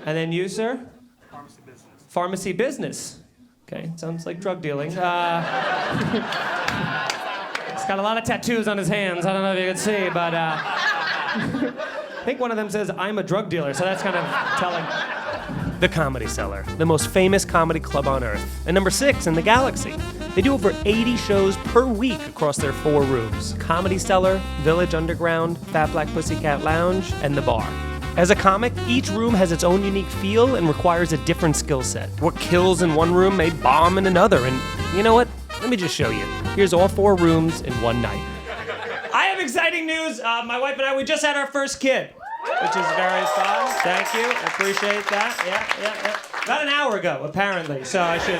And then you, sir? Pharmacy business. Pharmacy business. Okay, sounds like drug dealing. He's got a lot of tattoos on his hands. I don't know if you can see, but I think one of them says, "I'm a drug dealer," so that's kind of telling. The Comedy Cellar, the most famous comedy club on earth, and number 6 in the galaxy. They do over 80 shows per week across their 4 rooms: Comedy Cellar, Village Underground, Fat Black Pussycat Lounge, and the bar. As a comic, each room has its own unique feel and requires a different skill set. What kills in one room may bomb in another, and you know what? Let me just show you. Here's all 4 rooms in one night. I have exciting news. My wife and I, we just had our first kid, which is very fun. Thank you. I appreciate that. Yeah. About an hour ago, apparently, so I should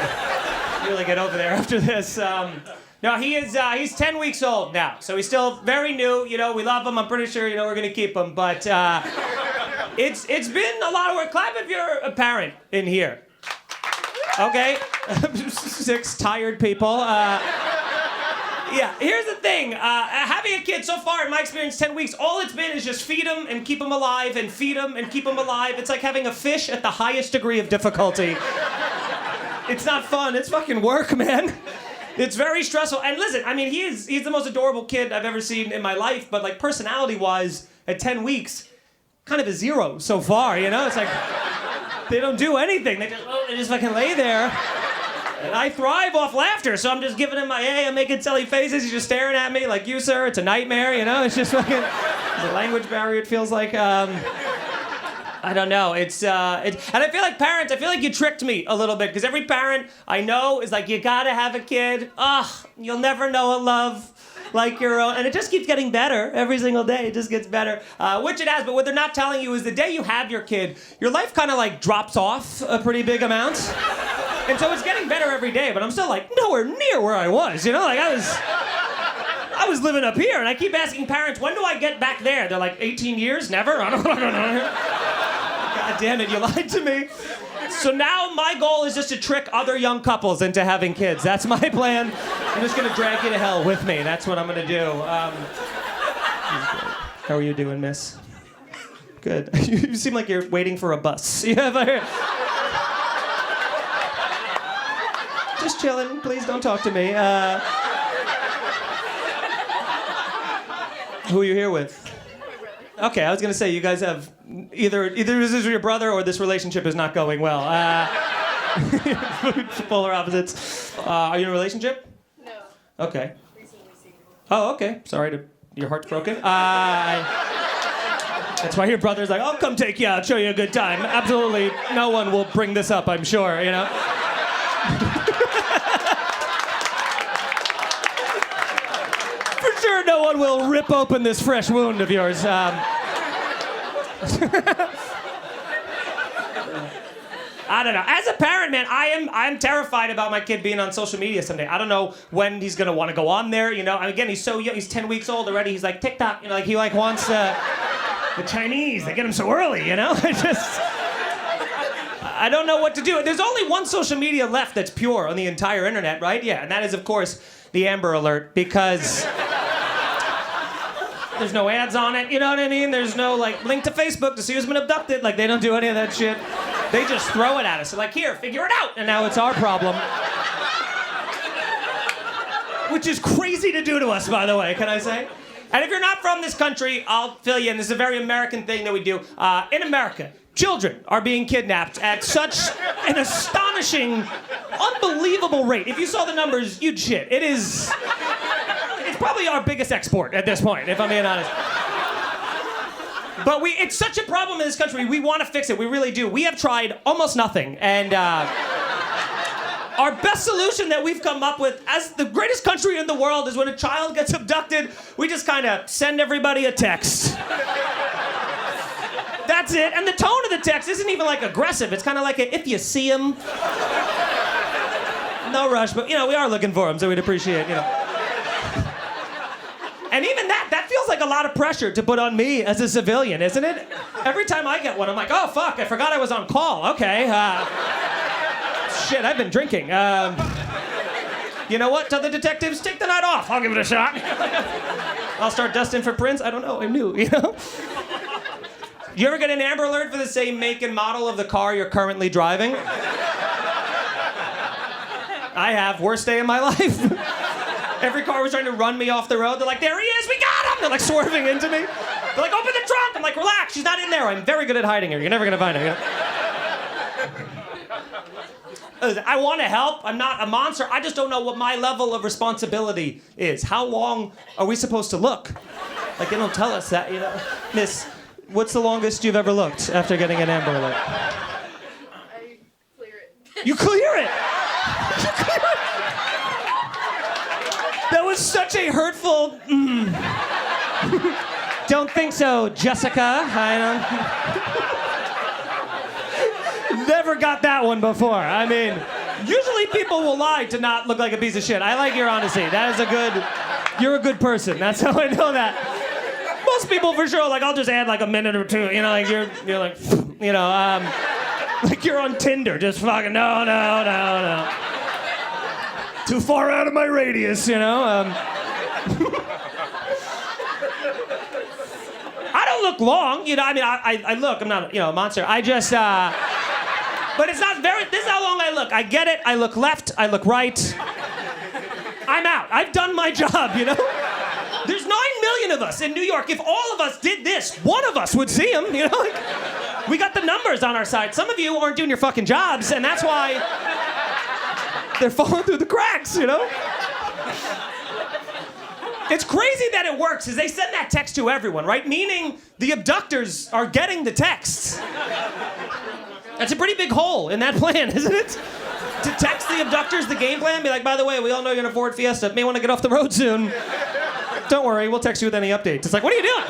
really get over there after this. No, he's 10 weeks old now, so he's still very new. You know, we love him. I'm pretty sure, we're going to keep him, but it's been a lot of work. Clap if you're a parent in here. Okay. 6 tired people. Yeah, here's the thing. Having a kid so far, in my experience, 10 weeks, all it's been is just feed him and keep him alive and feed him and keep him alive. It's like having a fish at the highest degree of difficulty. It's not fun. It's fucking work, man. It's very stressful. And listen, I mean, he's the most adorable kid I've ever seen in my life, but like personality-wise, at 10 weeks, kind of a 0 so far, It's like, they don't do anything. They just fucking lay there. And I thrive off laughter, so I'm just giving him I'm making silly faces. He's just staring at me like, you, sir, it's a nightmare, It's just fucking, the language barrier, it feels like, I don't know. And I feel like parents, you tricked me a little bit, because every parent I know is like, you gotta have a kid. You'll never know a love like your own. And it just keeps getting better every single day. It just gets better, which it has. But what they're not telling you is the day you have your kid, your life kind of like drops off a pretty big amount. And so it's getting better every day, but I'm still like nowhere near where I was, Like I was living up here, and I keep asking parents, when do I get back there? They're like, 18 years? Never? I don't know. God damn it, you lied to me. So now my goal is just to trick other young couples into having kids. That's my plan. I'm just gonna drag you to hell with me. That's what I'm gonna do. How are you doing, miss? Good. You seem like you're waiting for a bus. Just chilling. Please don't talk to me. Who are you here with? Okay, I was gonna say you guys have either this is your brother or this relationship is not going well. Polar opposites. Are you in a relationship? No. Okay. Recently single. Oh, okay. Sorry your heart's broken. That's why your brother's like, I'll come take you out, show you a good time. Absolutely, no one will bring this up, I'm sure. For sure, no one will rip open this fresh wound of yours. I don't know. As a parent, man, I'm terrified about my kid being on social media someday. I don't know when he's gonna want to go on there. And again, he's so young. He's 10 weeks old already. He's like TikTok. He like wants the Chinese. They get him so early. I don't know what to do. There's only one social media left that's pure on the entire internet, right? Yeah, and that is, of course, the Amber Alert, because there's no ads on it, you know what I mean? There's no, link to Facebook to see who's been abducted. They don't do any of that shit. They just throw it at us. They're like, here, figure it out. And now it's our problem. Which is crazy to do to us, by the way, can I say? And if you're not from this country, I'll fill you in. This is a very American thing that we do. In America, children are being kidnapped at such an astonishing, unbelievable rate. If you saw the numbers, you'd shit. It's probably our biggest export at this point, if I'm being honest. But it's such a problem in this country. We want to fix it. We really do. We have tried almost nothing. And our best solution that we've come up with as the greatest country in the world is when a child gets abducted, we just kind of send everybody a text. That's it. And the tone of the text isn't even aggressive. It's kind of like if you see him. No rush, but we are looking for him, so we'd appreciate, And even that feels like a lot of pressure to put on me as a civilian, isn't it? Every time I get one, I'm like, oh, fuck, I forgot I was on call. Okay. Shit, I've been drinking. You know what? Tell the detectives, take the night off. I'll give it a shot. I'll start dusting for prints. I don't know. I'm new, You ever get an Amber Alert for the same make and model of the car you're currently driving? I have. Worst day of my life. Every car was trying to run me off the road. They're like, there he is, we got him! They're like swerving into me. They're like, open the trunk! I'm like, relax, she's not in there. I'm very good at hiding her. You're never gonna find her. You know? I want to help. I'm not a monster. I just don't know what my level of responsibility is. How long are we supposed to look? Like, they don't tell us that, you know. Miss, what's the longest you've ever looked after getting an Amber Alert? I clear it. You clear it? You clear it? That was such a hurtful... Don't think so, Jessica. Never got that one before. I mean, usually people will lie to not look like a piece of shit. I like your honesty. That is a good... You're a good person. That's how I know that. Most people for sure, like, I'll just add like a minute or two. You know, like you're like, you know, like you're on Tinder. Just fucking no. Too far out of my radius, you know. I don't look long, you know. I mean, I look. I'm not, you know, a monster. I just, but it's not very. This is how long I look. I get it. I look left. I look right. I'm out. I've done my job, you know. There's 9 million of us in New York. If all of us did this, one of us would see him, you know. Like, we got the numbers on our side. Some of you aren't doing your fucking jobs, and that's why they're falling through the cracks, you know. It's crazy that it works, is they send that text to everyone, right? Meaning the abductors are getting the texts. That's a pretty big hole in that plan, isn't it? To text the abductors the game plan, be like, by the way, we all know you're in a Ford Fiesta. May want to get off the road soon. Don't worry, we'll text you with any updates. It's like, what are you doing?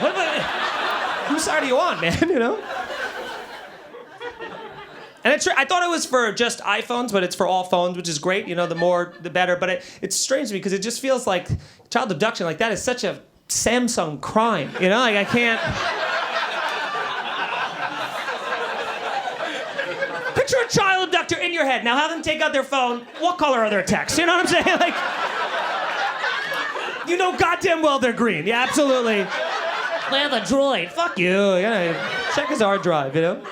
Whose side are you on, man, you know? And it's I thought it was for just iPhones, but it's for all phones, which is great. You know, the more, the better. But it's strange to me because it just feels like child abduction, like that is such a Samsung crime. You know, like I can't... Picture a child abductor in your head. Now have them take out their phone. What color are their texts? You know what I'm saying? Like, you know goddamn well they're green. Yeah, absolutely. They have a droid. Fuck you. Yeah, check his hard drive, you know?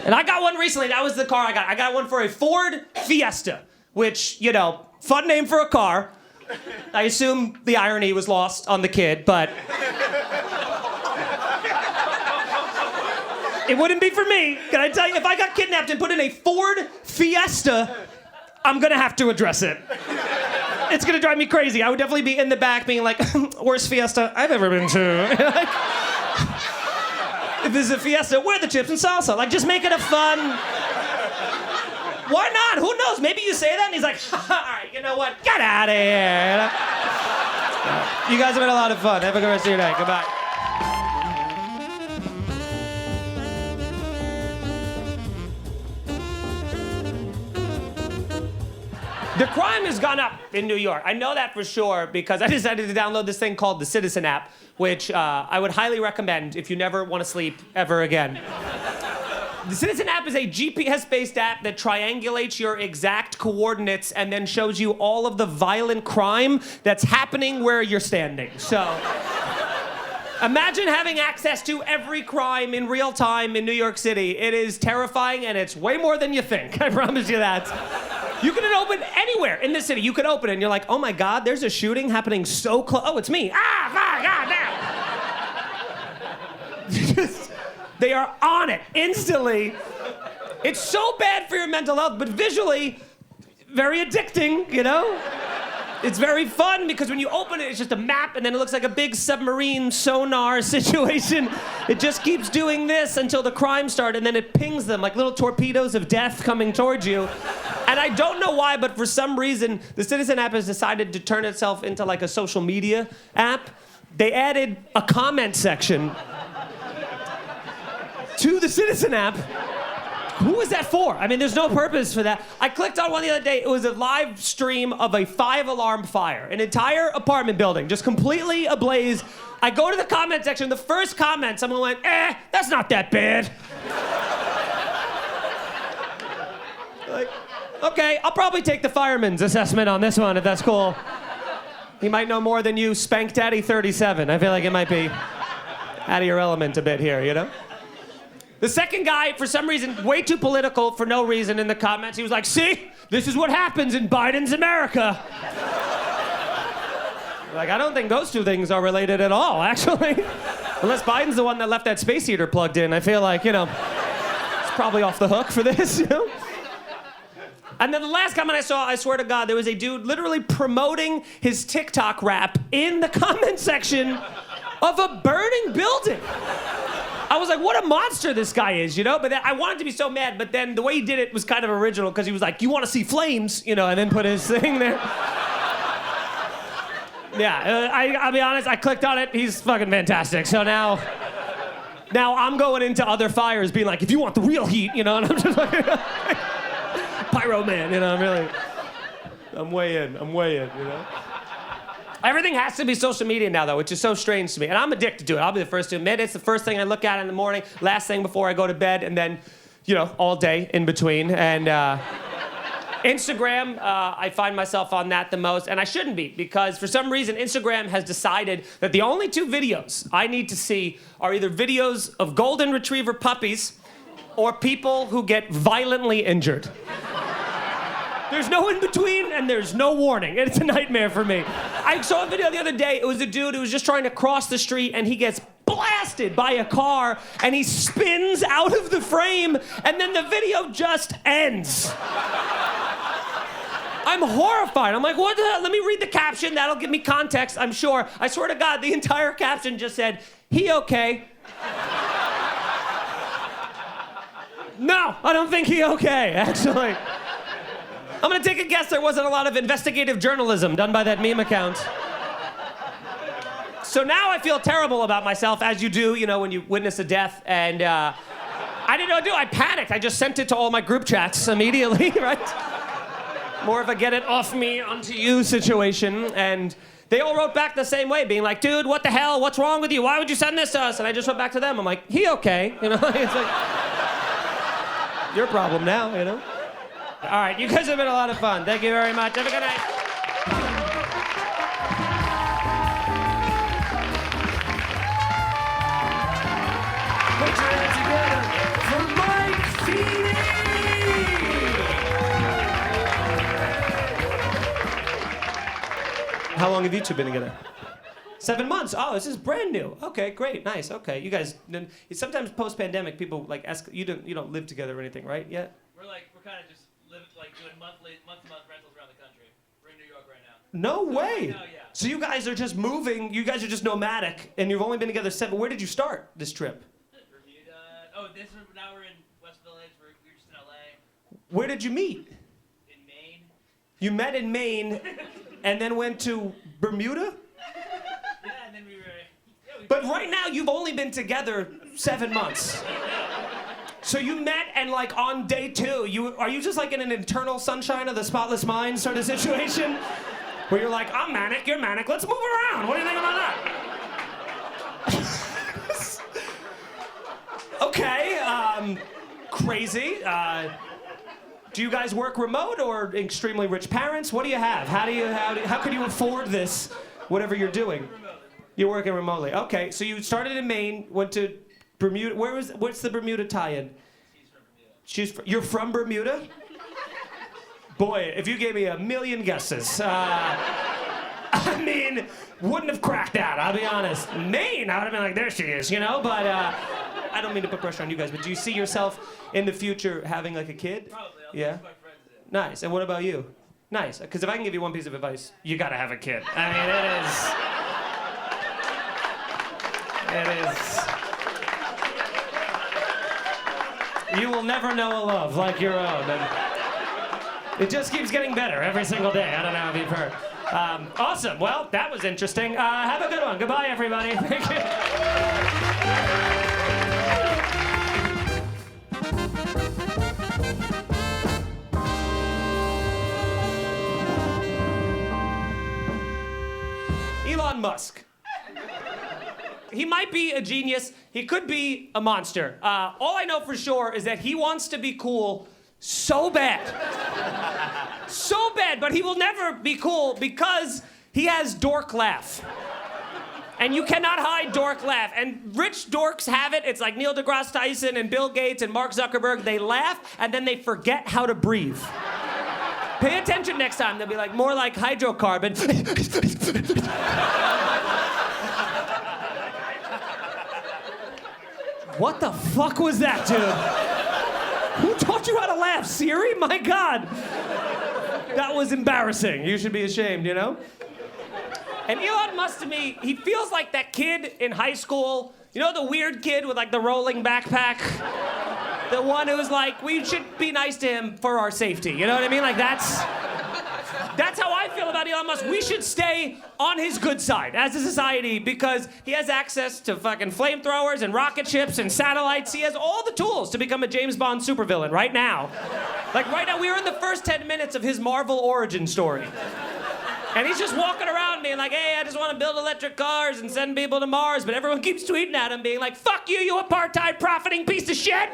And I got one recently. That was the car I got. I got one for a Ford Fiesta, which, you know, fun name for a car. I assume the irony was lost on the kid, but... It wouldn't be for me. Can I tell you, if I got kidnapped and put in a Ford Fiesta, I'm gonna have to address it. It's gonna drive me crazy. I would definitely be in the back being like, worst Fiesta I've ever been to. Like, if this is a Fiesta, where are the chips and salsa? Like, just make it a fun... Why not? Who knows? Maybe you say that and he's like, all right, you know what? Get out of here. You guys have had a lot of fun. Have a good rest of your night. Goodbye. The crime has gone up in New York. I know that for sure because I decided to download this thing called the Citizen app, which I would highly recommend if you never want to sleep ever again. The Citizen app is a GPS-based app that triangulates your exact coordinates and then shows you all of the violent crime that's happening where you're standing. So, imagine having access to every crime in real time in New York City. It is terrifying and it's way more than you think. I promise you that. You can open anywhere in the city. You can open it and you're like, oh my God, there's a shooting happening so close. Oh, it's me. Ah, my God, now. They are on it instantly. It's so bad for your mental health, but visually, very addicting, you know? It's very fun because when you open it, it's just a map and then it looks like a big submarine sonar situation. It just keeps doing this until the crime starts and then it pings them like little torpedoes of death coming towards you. And I don't know why, but for some reason, the Citizen app has decided to turn itself into like a social media app. They added a comment section to the Citizen app. Who is that for? I mean, there's no purpose for that. I clicked on one the other day. It was a live stream of a 5-alarm fire. An entire apartment building, just completely ablaze. I go to the comment section. The first comment, someone went, that's not that bad. Like, okay, I'll probably take the fireman's assessment on this one, if that's cool. He might know more than you, Spank Daddy 37. I feel like it might be out of your element a bit here, you know? The second guy, for some reason, way too political for no reason in the comments. He was like, see, this is what happens in Biden's America. Like, I don't think those two things are related at all, actually. Unless Biden's the one that left that space heater plugged in. I feel like, it's probably off the hook for this, And then the last comment I saw, I swear to God, there was a dude literally promoting his TikTok rap in the comment section of a burning building. I was like, what a monster this guy is, But I wanted to be so mad, but then the way he did it was kind of original because he was like, you want to see flames, and then put his thing there. Yeah, I'll be honest, I clicked on it. He's fucking fantastic. So now I'm going into other fires being like, if you want the real heat, and I'm just like, Pyro Man, I'm way in, Everything has to be social media now, though, which is so strange to me. And I'm addicted to it. I'll be the first to admit it. It's the first thing I look at in the morning, last thing before I go to bed, and then, all day in between. And Instagram, I find myself on that the most, and I shouldn't be, because for some reason, Instagram has decided that the only two videos I need to see are either videos of golden retriever puppies or people who get violently injured. There's no in between, and there's no warning. It's a nightmare for me. I saw a video the other day. It was a dude who was just trying to cross the street, and he gets blasted by a car, and he spins out of the frame, and then the video just ends. I'm horrified. I'm like, what the hell? Let me read the caption. That'll give me context, I'm sure. I swear to God, the entire caption just said, he okay. No, I don't think he okay, actually. I'm gonna take a guess there wasn't a lot of investigative journalism done by that meme account. So now I feel terrible about myself, as you do, when you witness a death, and I didn't know what to do. I panicked. I just sent it to all my group chats immediately, right? More of a get it off me onto you situation, and they all wrote back the same way, being like, dude, what the hell? What's wrong with you? Why would you send this to us? And I just went back to them. I'm like, he okay? It's like, your problem now, All right, you guys have been a lot of fun. Thank you very much. Have a good night. Put your hands together for Mike Feeney! How long have you two been together? 7 months. Oh, this is brand new. Okay, great, nice. Okay, you guys. Sometimes post-pandemic, people ask you don't live together or anything, right? Yet. We're kind of just doing month-to-month rentals around the country. We're in New York right now. No way. Right now, yeah. So you guys are just moving. You guys are just nomadic, and you've only been together 7. Where did you start this trip? Bermuda. Oh, now we're in West Village. We're just in LA. Where did you meet? In Maine. You met in Maine, and then went to Bermuda. Yeah, and then we were. Yeah, But right now you've only been together 7 months. So you met, and on day 2, are you just in an eternal sunshine of the spotless mind sort of situation? Where you're like, I'm manic, you're manic, let's move around. What do you think about that? Okay, crazy. Do you guys work remote or extremely rich parents? What do you have? How can you afford this, whatever you're doing? remotely. You're working remotely. Okay, so you started in Maine, went to Bermuda. What's the Bermuda tie-in? She's from Bermuda. You're from Bermuda? Boy, if you gave me a million guesses, wouldn't have cracked that, I'll be honest. Maine, I would have been like, there she is, But I don't mean to put pressure on you guys, but do you see yourself in the future having a kid? Probably. I'll Yeah? teach my friends it. Nice. And what about you? Nice. Because if I can give you one piece of advice, you gotta have a kid. It is. You will never know a love like your own. And it just keeps getting better every single day. I don't know if you've heard. Awesome. Well, that was interesting. Have a good one. Goodbye, everybody. Thank you. Elon Musk. He might be a genius. He could be a monster. All I know for sure is that he wants to be cool so bad. So bad, but he will never be cool because he has dork laugh. And you cannot hide dork laugh. And rich dorks have it. It's like Neil deGrasse Tyson and Bill Gates and Mark Zuckerberg. They laugh and then they forget how to breathe. Pay attention next time. They'll be like, more like hydrocarbon. What the fuck was that, dude? Who taught you how to laugh? Siri? My God. That was embarrassing. You should be ashamed, you know? And Elon Musk, to me, he feels like that kid in high school. You know the weird kid with like the rolling backpack? The one who's like, we should be nice to him for our safety. You know what I mean? Like that's how I feel about Elon Musk. We should stay on his good side as a society because he has access to fucking flamethrowers and rocket ships and satellites. He has all the tools to become a James Bond supervillain right now. Like right now, we are in the first 10 minutes of his Marvel origin story. And he's just walking around being like, hey, I just want to build electric cars and send people to Mars. But everyone keeps tweeting at him being like, fuck you, you apartheid profiting piece of shit.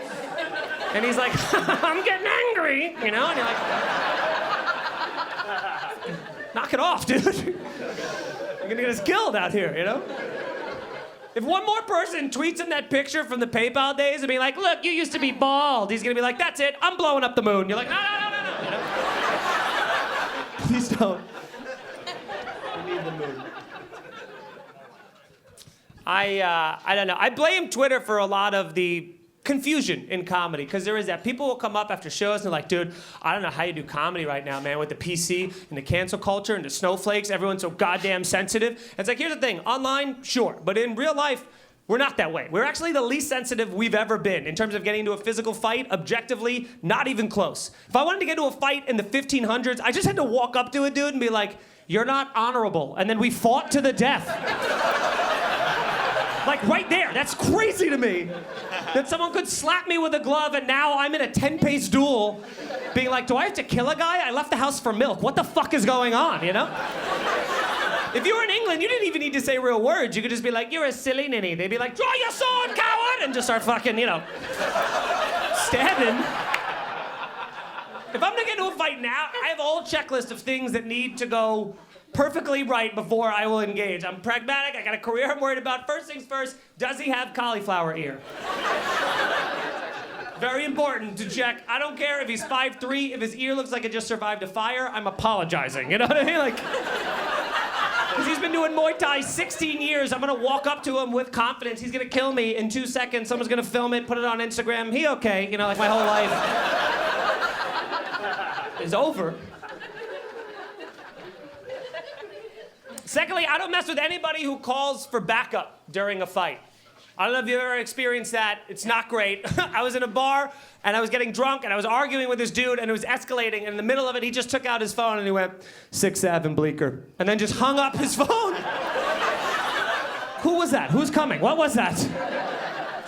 And he's like, I'm getting angry, you know? And you're like, knock it off, dude. You're gonna get us killed out here, you know? If one more person tweets him that picture from the PayPal days and be like, look, you used to be bald, he's gonna be like, that's it, I'm blowing up the moon. You're like, no, you know? Please don't. The moon. I don't know. I blame Twitter for a lot of the confusion in comedy, because there is that. People will come up after shows and they're like, dude, I don't know how you do comedy right now, man, with the PC and the cancel culture and the snowflakes. Everyone's so goddamn sensitive. And it's like, here's the thing. Online, sure. But in real life, we're not that way. We're actually the least sensitive we've ever been in terms of getting into a physical fight. Objectively, not even close. If I wanted to get into a fight in the 1500s, I just had to walk up to a dude and be like, you're not honorable. And then we fought to the death. Like right there. That's crazy to me. That someone could slap me with a glove and now I'm in a 10-pace duel being like, do I have to kill a guy? I left the house for milk. What the fuck is going on, you know? If you were in England, you didn't even need to say real words. You could just be like, you're a silly ninny. They'd be like, draw your sword, coward! And just start fucking, you know, stabbing. If I'm gonna get into a fight now, I have a whole checklist of things that need to go perfectly right before I will engage. I'm pragmatic, I got a career I'm worried about. First things first, does he have cauliflower ear? Very important to check. I don't care if he's 5'3", if his ear looks like it just survived a fire, I'm apologizing. You know what I mean? Like, because he's been doing Muay Thai 16 years, I'm gonna walk up to him with confidence. He's gonna kill me in 2 seconds. Someone's gonna film it, put it on Instagram. He okay, you know, like my whole life is over. Secondly, I don't mess with anybody who calls for backup during a fight. I don't know if you've ever experienced that. It's not great. I was in a bar, and I was getting drunk, and I was arguing with this dude, and it was escalating, and in the middle of it, he just took out his phone, and he went, 6th Ave and Bleecker, and then just hung up his phone. Who was that? Who's coming? What was that?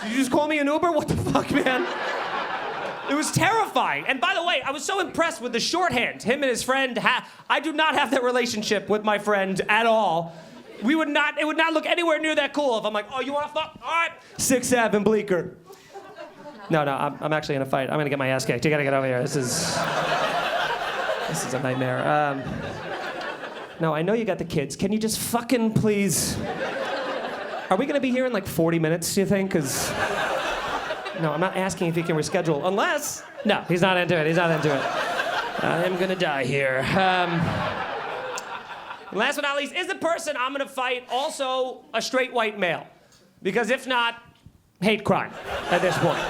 Did you just call me an Uber? What the fuck, man? It was terrifying. And by the way, I was so impressed with the shorthand. Him and his friend, I do not have that relationship with my friend at all. It would not look anywhere near that cool if I'm like, oh, you want to fuck? All right. 6th Ave and Bleecker. No, I'm actually in a fight. I'm going to get my ass kicked. You got to get over here. This is a nightmare. No, I know you got the kids. Can you just fucking please? Are we going to be here in like 40 minutes, do you think? Because... No, I'm not asking if he can reschedule, unless... No, he's not into it. He's not into it. I'm gonna die here. Last but not least, is the person I'm gonna fight also a straight white male? Because if not, hate crime at this point.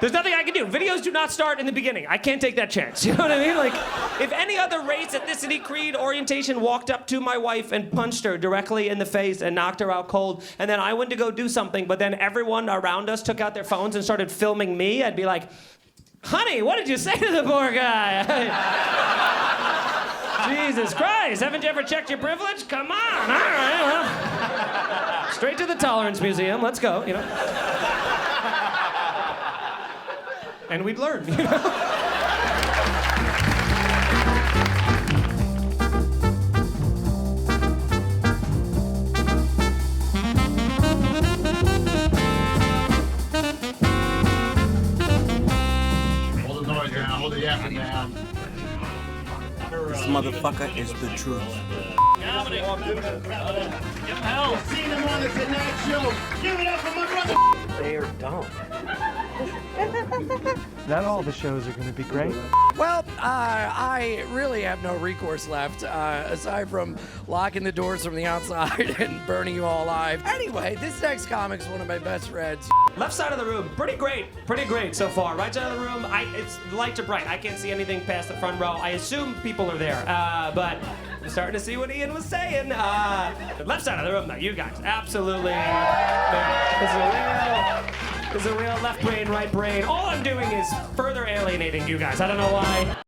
There's nothing I can do. Videos do not start in the beginning. I can't take that chance. You know what I mean? Like, if any other race, ethnicity, creed, orientation walked up to my wife and punched her directly in the face and knocked her out cold, and then I went to go do something, but then everyone around us took out their phones and started filming me, I'd be like, honey, what did you say to the poor guy? Jesus Christ, haven't you ever checked your privilege? Come on, all right, well. Straight to the Tolerance Museum, let's go, you know. And we'd learn, you know? Hold the noise down, hold the yapping down. This motherfucker is the truth. Comedy. Give him hell. Seen him on the Tonight Show. Give it up for my brother. They are dumb. Not all the shows are going to be great. Well, I really have no recourse left, aside from locking the doors from the outside and burning you all alive. Anyway, this next comic's one of my best friends. Left side of the room, pretty great so far. Right side of the room, it's light to bright. I can't see anything past the front row. I assume people are there, but I'm starting to see what Ian was saying. The left side of the room, though, you guys, absolutely. There's a real left brain, right brain. All I'm doing is further alienating you guys. I don't know why.